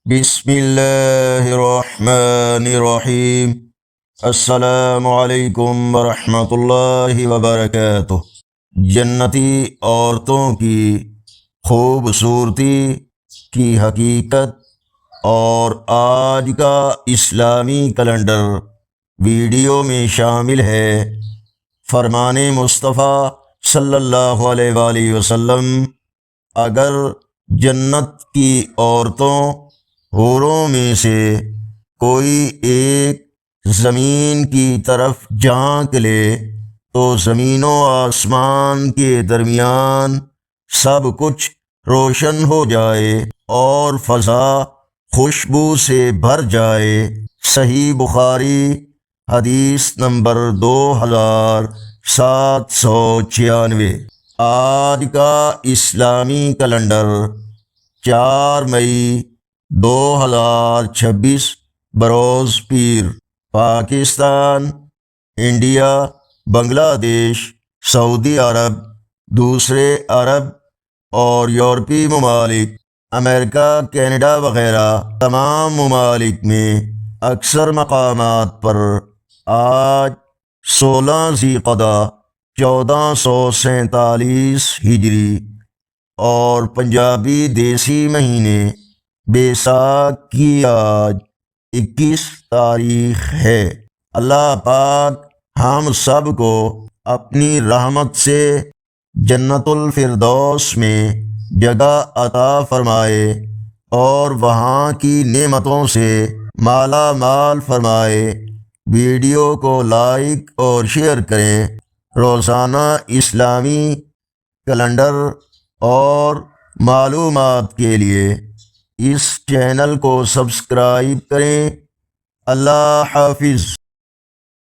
بسم اللہ الرحمن الرحیم۔ السلام علیکم ورحمۃ اللہ وبرکاتہ۔ جنتی عورتوں کی خوبصورتی کی حقیقت اور آج کا اسلامی کیلنڈر ویڈیو میں شامل ہے۔ فرمان مصطفیٰ صلی اللہ علیہ وآلہ وسلم، اگر جنت کی عورتوں حوروں میں سے کوئی ایک زمین کی طرف جھانک لے تو زمین و آسمان کے درمیان سب کچھ روشن ہو جائے اور فضا خوشبو سے بھر جائے۔ صحیح بخاری حدیث نمبر 2796۔ آج کا اسلامی کیلنڈر 4 مئی 2026 بروز پیر۔ پاکستان، انڈیا، بنگلہ دیش، سعودی عرب، دوسرے عرب اور یورپی ممالک، امریکہ، کینیڈا وغیرہ تمام ممالک میں اکثر مقامات پر آج 16 ذی القعدہ 1447 ہجری اور پنجابی دیسی مہینے بیساکھ کی آج 21 تاریخ ہے۔ اللہ پاک ہم سب کو اپنی رحمت سے جنت الفردوس میں جگہ عطا فرمائے اور وہاں کی نعمتوں سے مالا مال فرمائے۔ ویڈیو کو لائک اور شیئر کریں۔ روزانہ اسلامی کیلنڈر اور معلومات کے لیے اس چینل کو سبسکرائب کریں۔ اللہ حافظ۔